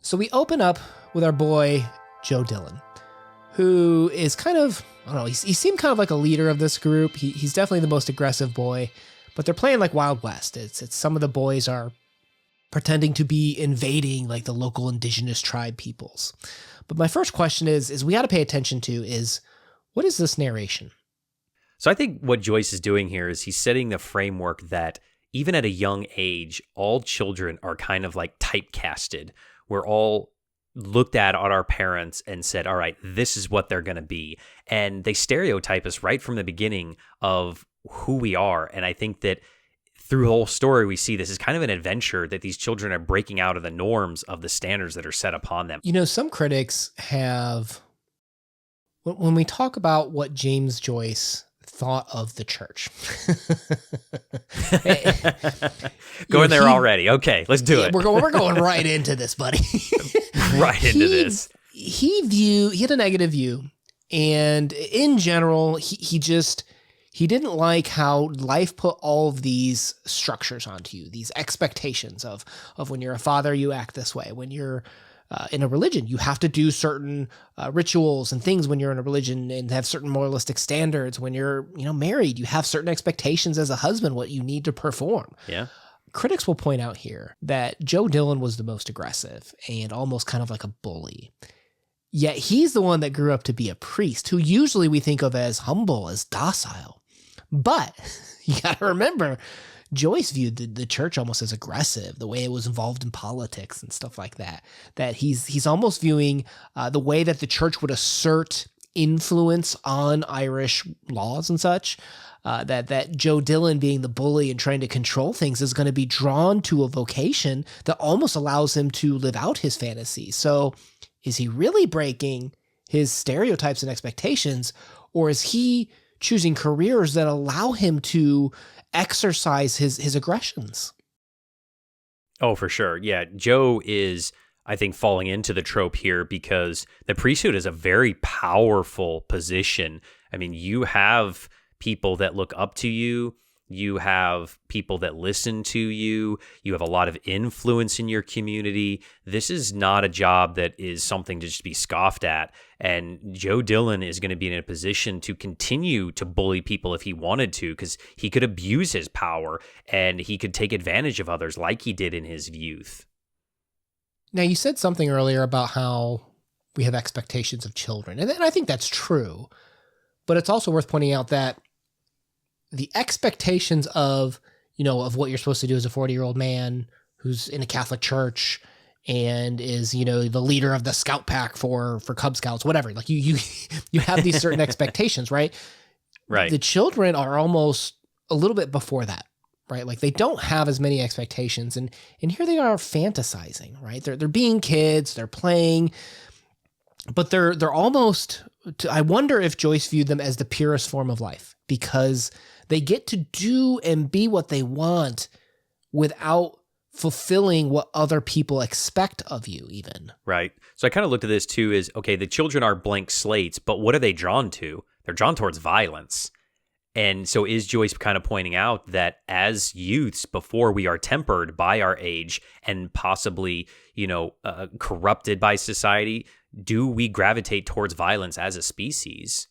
So we open up with our boy, Joe Dillon, who is kind of, I don't know, he seemed kind of like a leader of this group. He's definitely the most aggressive boy, but they're playing like Wild West. It's some of the boys are pretending to be invading like the local indigenous tribe peoples. But my first question is we got to pay attention to is, what is this narration? So I think what Joyce is doing here is he's setting the framework that even at a young age, all children are kind of like typecasted. We're all looked at our parents and said, all right, this is what they're going to be. And they stereotype us right from the beginning of who we are. And I think that through the whole story, we see this is kind of an adventure that these children are breaking out of the norms of the standards that are set upon them. You know, some critics have, when we talk about what James Joyce thought of the church. Going there already. Okay, let's do it. We're going right into this, buddy. Right into this. He had a negative view, and in general, he didn't like how life put all of these structures onto you, these expectations of when you're a father, you act this way. When you're in a religion, you have to do certain rituals and things when you're in a religion and have certain moralistic standards. When you're, married, you have certain expectations as a husband, what you need to perform. Yeah. Critics will point out here that Joe Dillon was the most aggressive and almost kind of like a bully. Yet he's the one that grew up to be a priest, who usually we think of as humble, as docile. But you got to remember, Joyce viewed the church almost as aggressive, the way it was involved in politics and stuff like that. That he's almost viewing the way that the church would assert influence on Irish laws and such, that Joe Dillon being the bully and trying to control things is going to be drawn to a vocation that almost allows him to live out his fantasy. So is he really breaking his stereotypes and expectations, or is he choosing careers that allow him to exercise his aggressions? Oh, for sure. Yeah, Joe is, I think, falling into the trope here because the priesthood is a very powerful position. I mean, you have people that look up to you. You have people that listen to you. You have a lot of influence in your community. This is not a job that is something to just be scoffed at. And Joe Dillon is going to be in a position to continue to bully people if he wanted to, because he could abuse his power and he could take advantage of others like he did in his youth. Now, you said something earlier about how we have expectations of children. And I think that's true. But it's also worth pointing out that the expectations of what you're supposed to do as a 40-year-old man who's in a Catholic church and is, the leader of the scout pack for Cub Scouts, whatever. Like you have these certain expectations, right? Right. The children are almost a little bit before that, right? Like they don't have as many expectations, and here they are fantasizing, right? They're being kids, they're playing, but they're almost. I wonder if Joyce viewed them as the purest form of life, because they get to do and be what they want without fulfilling what other people expect of you even. Right. So I kind of looked at this too as, okay, the children are blank slates, but what are they drawn to? They're drawn towards violence. And so is Joyce kind of pointing out that as youths, before we are tempered by our age and possibly, corrupted by society, do we gravitate towards violence as a species?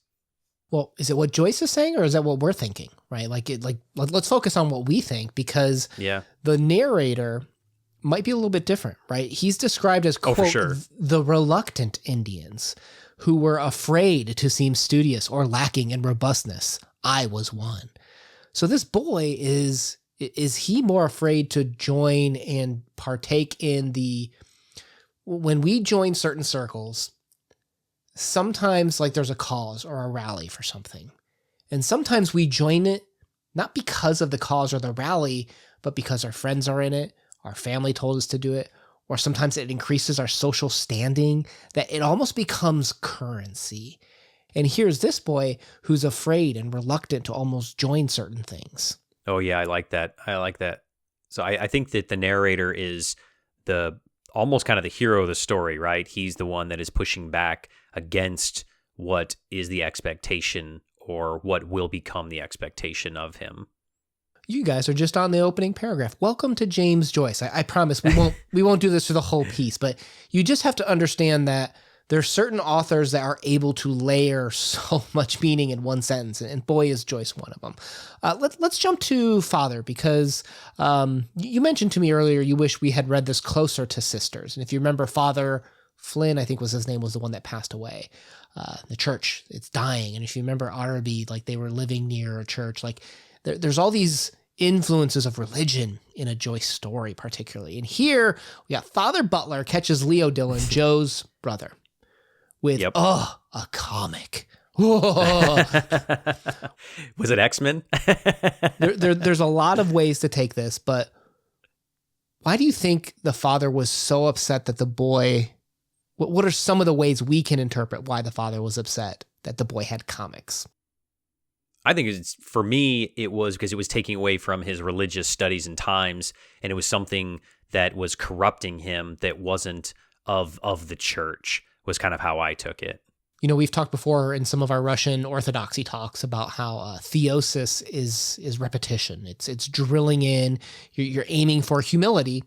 Well, is it what Joyce is saying, or is that what we're thinking, right? Let's focus on what we think, because the narrator might be a little bit different, right? He's described as, quote, the reluctant Indians who were afraid to seem studious or lacking in robustness. I was one. So this boy is he more afraid to join and partake in when we join certain circles, sometimes like there's a cause or a rally for something. And sometimes we join it not because of the cause or the rally, but because our friends are in it, our family told us to do it, or sometimes it increases our social standing, that it almost becomes currency. And here's this boy who's afraid and reluctant to almost join certain things. Oh, yeah, I like that. So I think that the narrator is almost kind of the hero of the story, right? He's the one that is pushing back against what is the expectation or what will become the expectation of him. You guys are just on the opening paragraph. Welcome to James Joyce. I promise we won't do this for the whole piece, but you just have to understand that there's certain authors that are able to layer so much meaning in one sentence, and boy, is Joyce one of them. Let's jump to Father, because you mentioned to me earlier you wish we had read this closer to Sisters. And if you remember, Father Flynn, I think was his name, was the one that passed away. The church, it's dying. And if you remember Araby, like they were living near a church, like there's all these influences of religion in a Joyce story particularly. And here we got Father Butler catches Leo Dillon, Joe's brother, with, a comic. Was it X-Men? There's a lot of ways to take this, but why do you think the father was so upset that the boy... What are some of the ways we can interpret why the father was upset that the boy had comics? I think for me, it was because it was taking away from his religious studies and times, and it was something that was corrupting him that wasn't of the church, was kind of how I took it. You know, we've talked before in some of our Russian Orthodoxy talks about how theosis is repetition. It's drilling in, you're aiming for humility,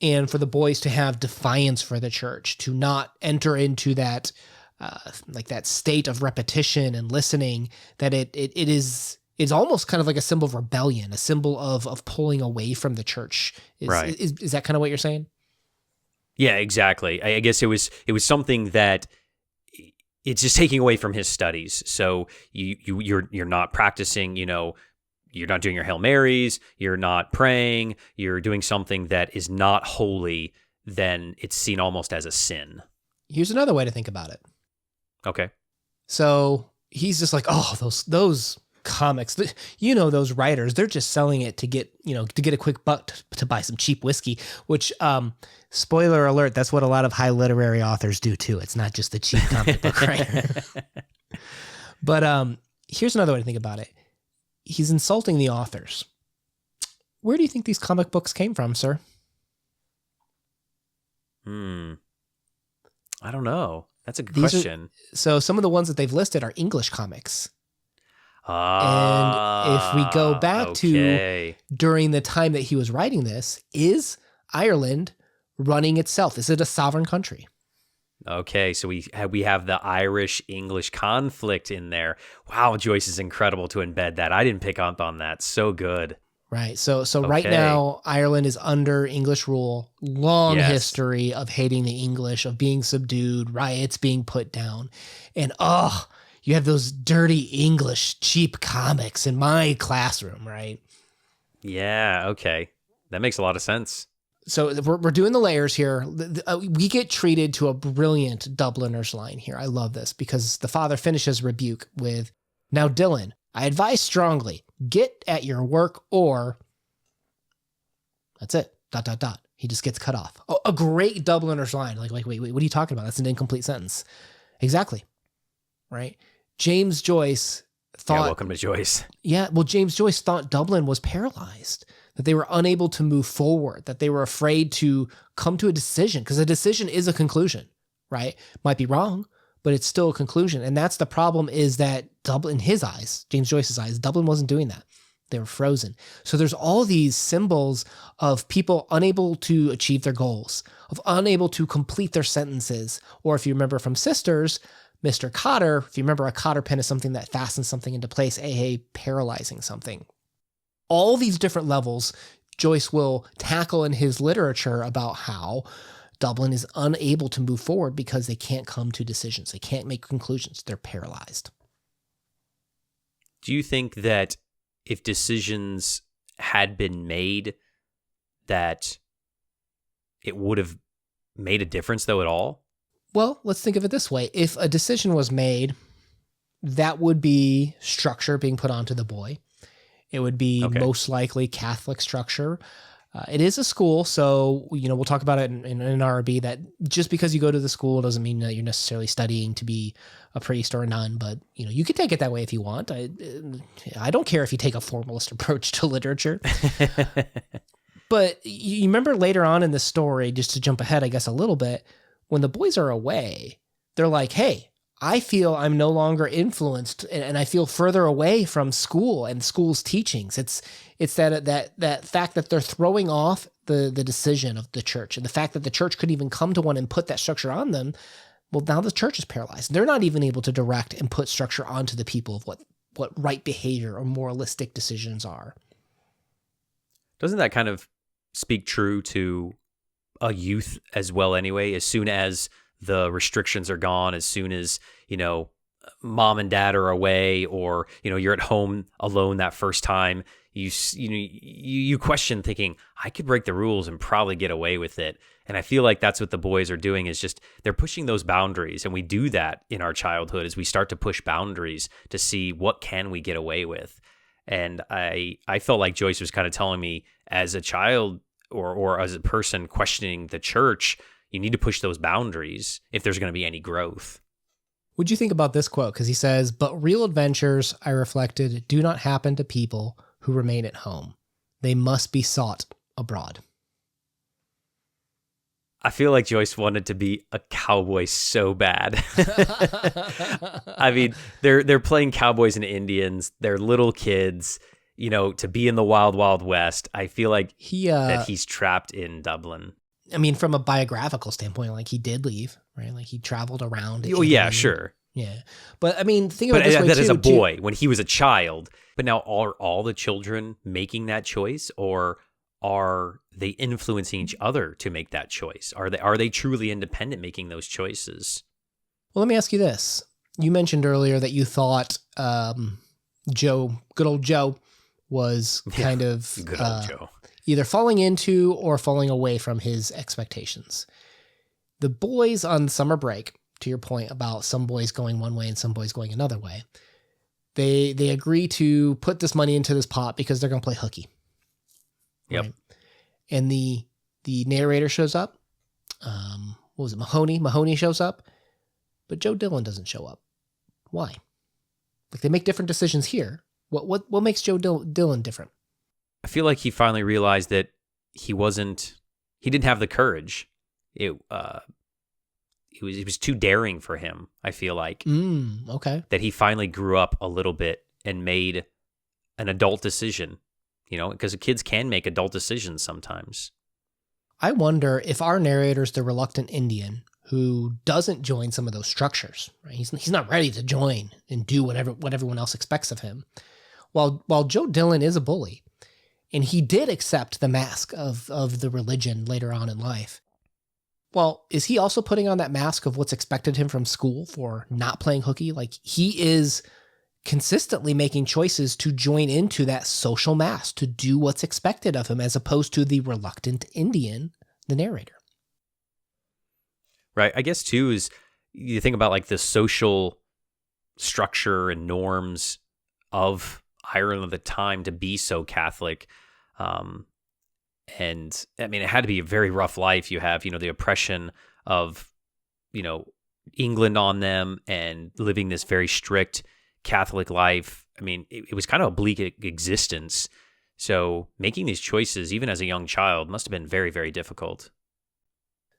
and for the boys to have defiance for the church, to not enter into that that state of repetition and listening, that it's almost kind of like a symbol of rebellion, a symbol of pulling away from the church. Right. Is that kind of what you're saying? Yeah, exactly. I guess it was something that it's just taking away from his studies. So you're not practicing, you're not doing your Hail Marys, you're not praying, you're doing something that is not holy, then it's seen almost as a sin. Here's another way to think about it. Okay. So he's just like, oh, those comics, those writers, they're just selling it to get a quick buck to buy some cheap whiskey, which, spoiler alert, that's what a lot of high literary authors do too. It's not just the cheap comic book writer. But here's another way to think about it. He's insulting the authors. Where do you think these comic books came from, sir? I don't know. That's a good question. So some of the ones that they've listed are English comics. And if we go back to during the time that he was writing this, is Ireland running itself? Is it a sovereign country? Okay, so we have the Irish-English conflict in there. Wow, Joyce is incredible to embed that. I didn't pick up on that. So good. Right. So right now, Ireland is under English rule. Long history of hating the English, of being subdued, riots being put down. And you have those dirty English cheap comics in my classroom, right? Yeah, okay. That makes a lot of sense. So we're doing the layers here. We get treated to a brilliant Dubliners line here. I love this because the father finishes rebuke with, "Now, Dylan, I advise strongly, get at your work or..." That's it. ... He just gets cut off. Oh, a great Dubliners line. Like, wait, what are you talking about? That's an incomplete sentence. Exactly. Right? James Joyce thought... Yeah, welcome to Joyce. Yeah, well, James Joyce thought Dublin was paralyzed, that they were unable to move forward, that they were afraid to come to a decision, because a decision is a conclusion, right? Might be wrong, but it's still a conclusion. And that's the problem, is that Dublin, in his eyes, James Joyce's eyes, Dublin wasn't doing that. They were frozen. So there's all these symbols of people unable to achieve their goals, of unable to complete their sentences. Or if you remember from Sisters, Mr. Cotter, if you remember, a cotter pin is something that fastens something into place, paralyzing something. All these different levels Joyce will tackle in his literature about how Dublin is unable to move forward because they can't come to decisions. They can't make conclusions. They're paralyzed. Do you think that if decisions had been made, that it would have made a difference, though, at all? Well, let's think of it this way. If a decision was made, that would be structure being put onto the boy. It would be most likely Catholic structure. It is a school, so we'll talk about it in RB, that just because you go to the school doesn't mean that you're necessarily studying to be a priest or a nun, but you can take it that way if you want. I don't care if you take a formalist approach to literature. But you remember later on in the story, just to jump ahead, I guess, a little bit, when the boys are away, they're like, hey, I feel I'm no longer influenced and I feel further away from school and school's teachings. It's that fact that they're throwing off the decision of the church, and the fact that the church could even come to one and put that structure on them. Well, now the church is paralyzed. They're not even able to direct and put structure onto the people of what right behavior or moralistic decisions are. Doesn't that kind of speak true to a youth as well anyway? As soon as the restrictions are gone, as soon as, mom and dad are away, or, you're at home alone that first time, you question, thinking, I could break the rules and probably get away with it. And I feel like that's what the boys are doing, is just they're pushing those boundaries. And we do that in our childhood, as we start to push boundaries to see what can we get away with. And I felt like Joyce was kind of telling me, as a child or as a person questioning the church, you need to push those boundaries if there's going to be any growth. What'd you think about this quote? Because he says, "But real adventures," I reflected, "do not happen to people who remain at home. They must be sought abroad." I feel like Joyce wanted to be a cowboy so bad. I mean, they're playing cowboys and Indians. They're little kids, to be in the wild, wild west. I feel like that he's trapped in Dublin. I mean, from a biographical standpoint, like, he did leave, right? Like, he traveled around. Oh, yeah, sure. Yeah. But I mean, think about it this way, that as a boy, when he was a child. But now are all the children making that choice, or are they influencing each other to make that choice? Are they truly independent making those choices? Well, let me ask you this. You mentioned earlier that you thought good old Joe, was kind of good old Joe, either falling into or falling away from his expectations. The boys on summer break, to your point about some boys going one way and some boys going another way, they agree to put this money into this pot because they're going to play hooky. Yep. Right? And the narrator shows up. What was it? Mahoney shows up, but Joe Dillon doesn't show up. Why? Like, they make different decisions here. What makes Joe Dillon different? I feel like he finally realized that he didn't have the courage. It was too daring for him, I feel like. Okay. That he finally grew up a little bit and made an adult decision, because kids can make adult decisions sometimes. I wonder if our narrator's the reluctant Indian who doesn't join some of those structures, right? He's not ready to join and do what everyone else expects of him. While Joe Dillon is a bully, and he did accept the mask of the religion later on in life. Well, is he also putting on that mask of what's expected of him from school for not playing hooky? Like, he is consistently making choices to join into that social mask, to do what's expected of him, as opposed to the reluctant Indian, the narrator. Right. I guess, too, is you think about, like, the social structure and norms of Ireland at the time to be so Catholic. And I mean, it had to be a very rough life. You have, the oppression of, England on them, and living this very strict Catholic life. I mean, it was kind of a bleak existence. So making these choices, even as a young child, must have been very, very difficult.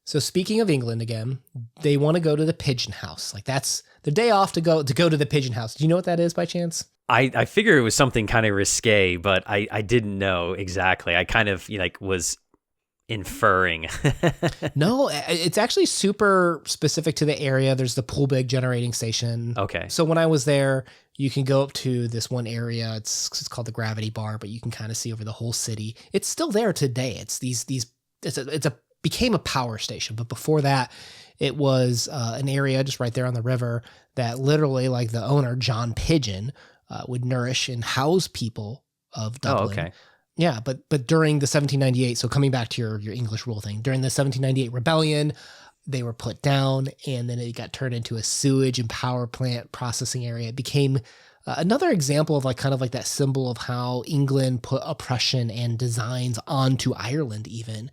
So speaking of England again, they want to go to the Pigeon House. Like, that's the day off to go to the Pigeon House. Do you know what that is by chance? I figure it was something kind of risque, but I didn't know exactly. I kind of was inferring. No, it's actually super specific to the area. There's the Poolbeg generating station. Okay. So when I was there, you can go up to this one area. It's called the Gravity Bar, but you can kind of see over the whole city. It's still there today. It's became a power station, but before that, it was an area just right there on the river that literally, like, the owner, John Pigeon, would nourish and house people of Dublin. Oh, okay. Yeah, but during the 1798, so coming back to your English rule thing, during the 1798 rebellion, they were put down, and then it got turned into a sewage and power plant processing area. It became another example of kind of that symbol of how England put oppression and designs onto Ireland even.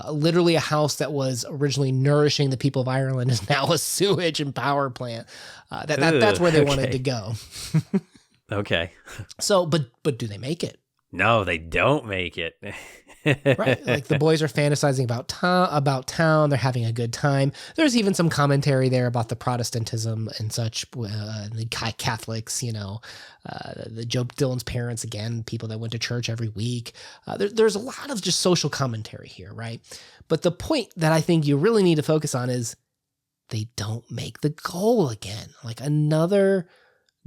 Literally a house that was originally nourishing the people of Ireland is now a sewage and power plant. That's where they wanted to go. Okay. So, but do they make it? No, they don't make it. Right. Like the boys are fantasizing about town. They're having a good time. There's even some commentary there about the Protestantism and such, the Catholics, the Joe Dylan's parents, again, people that went to church every week. There's a lot of just social commentary here, right? But the point that I think you really need to focus on is they don't make the goal again. Like another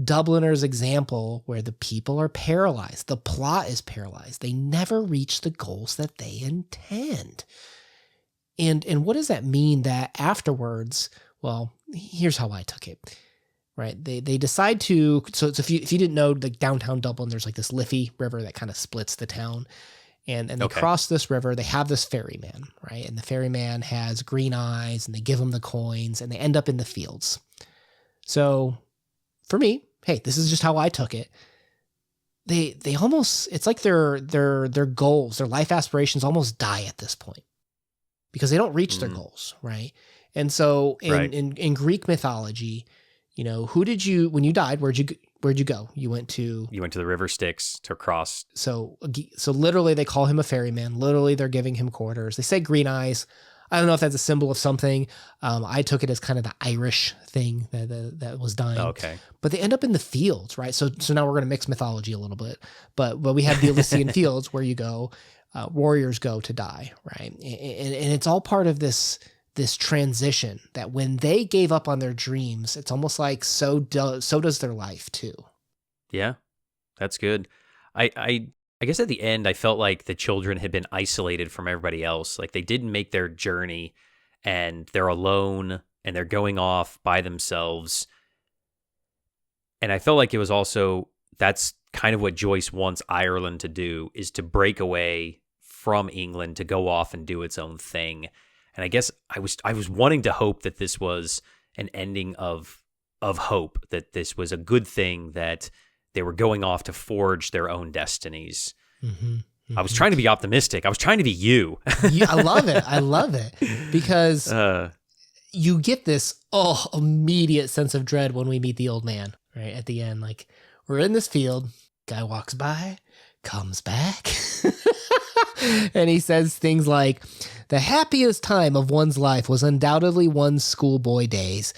Dubliners example where the people are paralyzed. The plot is paralyzed. They never reach the goals that they intend. And what does that mean that afterwards, well, here's how I took it, right? They decide to, so if you didn't know, like downtown Dublin, there's like this Liffey River that kind of splits the town. And they cross this river. They have this ferryman, right? And the ferryman has green eyes and they give him the coins and they end up in the fields. So for me, hey, this is just how I took it. They almost, it's like their goals, their life aspirations almost die at this point because they don't reach their goals, right? And so in Greek mythology, when you died, where'd you go? You went to the river Styx to cross. So literally they call him a ferryman. Literally they're giving him quarters. They say green eyes. I don't know if that's a symbol of something. I took it as kind of the Irish thing that was dying. Okay. But they end up in the fields, right? So now we're going to mix mythology a little bit. But we have the Elysian fields where you go, warriors go to die, right? And it's all part of this transition that when they gave up on their dreams, it's almost like so does their life too. Yeah, that's good. I guess at the end, I felt like the children had been isolated from everybody else. Like they didn't make their journey and they're alone and they're going off by themselves. And I felt like it was also, that's kind of what Joyce wants Ireland to do, is to break away from England, to go off and do its own thing. And I guess I was wanting to hope that this was an ending of hope, that this was a good thing, that they were going off to forge their own destinies. Mm-hmm, mm-hmm. I was trying to be optimistic. I was trying to be you. I love it. I love it because you get this immediate sense of dread when we meet the old man, right? At the end, like we're in this field, guy walks by, comes back, and he says things like, the happiest time of one's life was undoubtedly one's schoolboy days,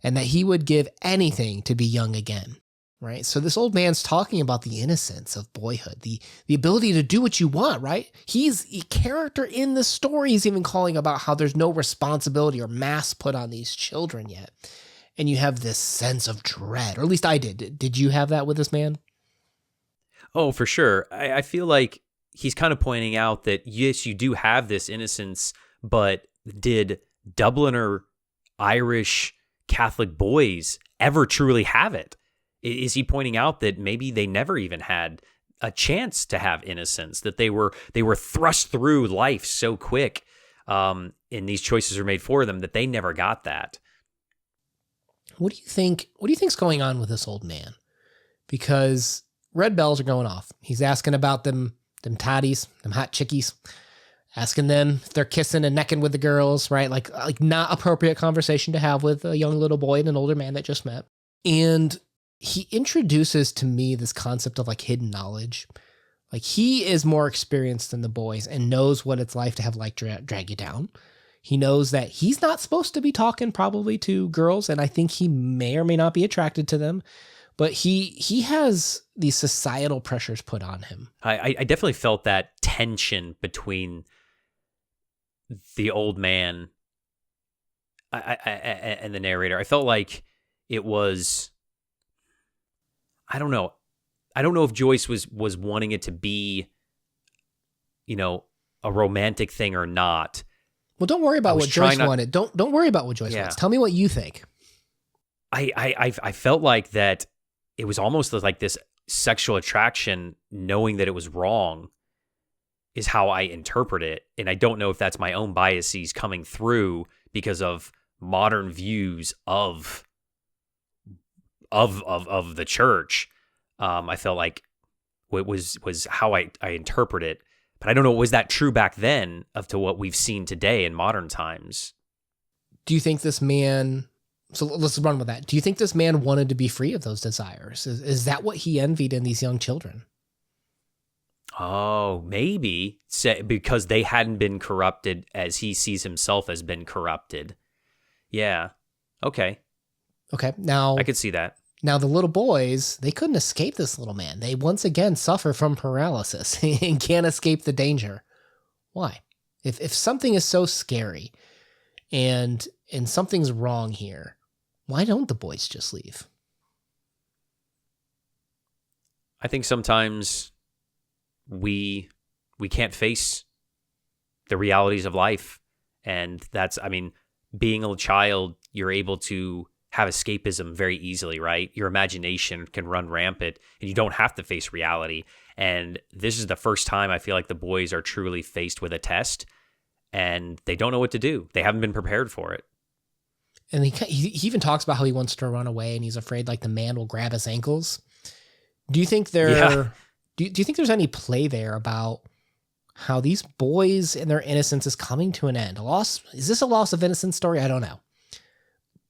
and that he would give anything to be young again. Right. So this old man's talking about the innocence of boyhood, the ability to do what you want. Right. He's a character in the story. He's even calling about how there's no responsibility or mass put on these children yet. And you have this sense of dread, or at least I did. Did you have that with this man? Oh, for sure. I feel like he's kind of pointing out that, yes, you do have this innocence, but did Dubliner Irish Catholic boys ever truly have it? Is he pointing out that maybe they never even had a chance to have innocence, that they were thrust through life so quick, and these choices are made for them, that they never got that? What do you think's going on with this old man? Because red bells are going off. He's asking about them toddies, them hot chickies, asking them if they're kissing and necking with the girls, right? Like not appropriate conversation to have with a young little boy and an older man that just met. And he introduces to me this concept of like hidden knowledge. Like he is more experienced than the boys and knows what it's like to have like drag you down. He knows that he's not supposed to be talking probably to girls, and I think he may or may not be attracted to them, but he has these societal pressures put on him. I definitely felt that tension between the old man and the narrator. I felt like it was, I don't know if Joyce was wanting it to be, a romantic thing or not. Well, don't worry about what Joyce wanted. Don't worry about what Joyce wants. Tell me what you think. I felt like that it was almost like this sexual attraction, knowing that it was wrong, is how I interpret it. And I don't know if that's my own biases coming through because of modern views of the church. I felt like it was how I interpret it. But I don't know, was that true back then to what we've seen today in modern times? Do you think this man, so let's run with that. Do you think this man wanted to be free of those desires? Is that what he envied in these young children? Oh, maybe because they hadn't been corrupted as he sees himself as been corrupted. Yeah. Okay. Okay. Now I could see that. Now the little boys, they couldn't escape this little man. They once again suffer from paralysis and can't escape the danger. Why? If something is so scary and something's wrong here, why don't the boys just leave? I think sometimes we can't face the realities of life. And that's, I mean, being a child, you're able to have escapism very easily, right? Your imagination can run rampant and you don't have to face reality. And this is the first time I feel like the boys are truly faced with a test and they don't know what to do. They haven't been prepared for it. And he even talks about how he wants to run away and he's afraid like the man will grab his ankles. Do you think do you think there's any play there about how these boys and their innocence is coming to an end? Is this a loss of innocence story? I don't know.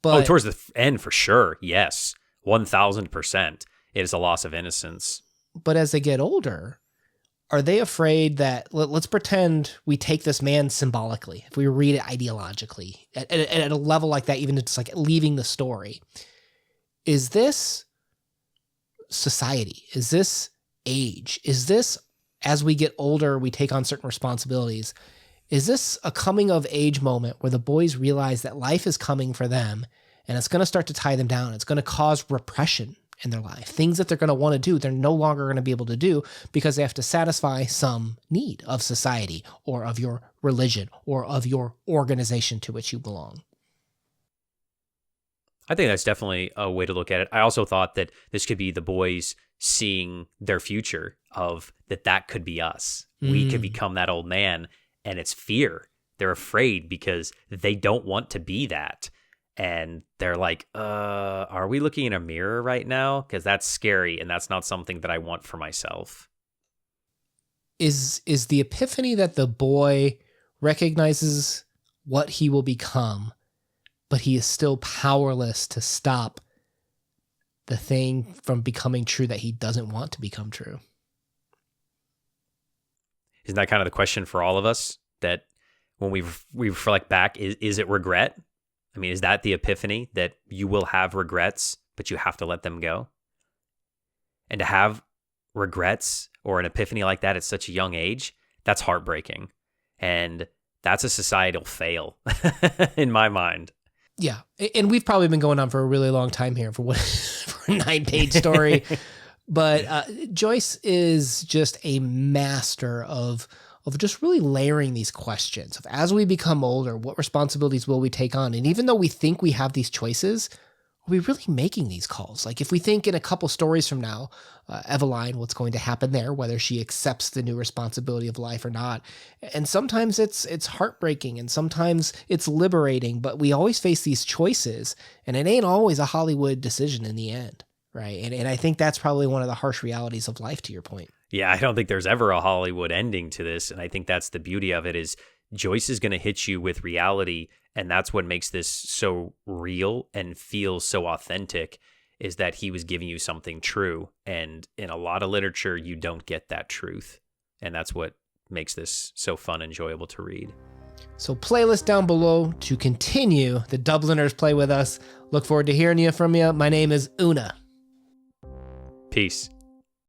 But, towards the end for sure. Yes. 1000%. It is a loss of innocence. But as they get older, are they afraid that, let's pretend we take this man symbolically, if we read it ideologically, at a level like that, even it's like leaving the story. Is this society? Is this age? Is this, as we get older, we take on certain responsibilities? Is this a coming of age moment where the boys realize that life is coming for them and it's going to start to tie them down? It's going to cause repression in their life. Things that they're going to want to do, they're no longer going to be able to do because they have to satisfy some need of society or of your religion or of your organization to which you belong. I think that's definitely a way to look at it. I also thought that this could be the boys seeing their future of that could be us. We could become that old man. And it's fear. They're afraid because they don't want to be that. And they're like, are we looking in a mirror right now? Because that's scary and that's not something that I want for myself. Is the epiphany that the boy recognizes what he will become, but he is still powerless to stop the thing from becoming true that he doesn't want to become true? Isn't that kind of the question for all of us? That when we reflect back, is it regret? I mean, is that the epiphany that you will have regrets, but you have to let them go? And to have regrets or an epiphany like that at such a young age, that's heartbreaking. And that's a societal fail in my mind. Yeah. And we've probably been going on for a really long time here for a 9-page story. But Joyce is just a master of just really layering these questions of, as we become older, what responsibilities will we take on? And even though we think we have these choices, are we really making these calls? Like if we think in a couple stories from now, Eveline, what's going to happen there, whether she accepts the new responsibility of life or not. And sometimes it's heartbreaking and sometimes it's liberating, but we always face these choices and it ain't always a Hollywood decision in the end. Right. And I think that's probably one of the harsh realities of life, to your point. Yeah, I don't think there's ever a Hollywood ending to this. And I think that's the beauty of it is Joyce is going to hit you with reality. And that's what makes this so real and feel so authentic, is that he was giving you something true. And in a lot of literature, you don't get that truth. And that's what makes this so fun and enjoyable to read. So playlist down below to continue the Dubliners play with us. Look forward to hearing from you. My name is Una. Peace.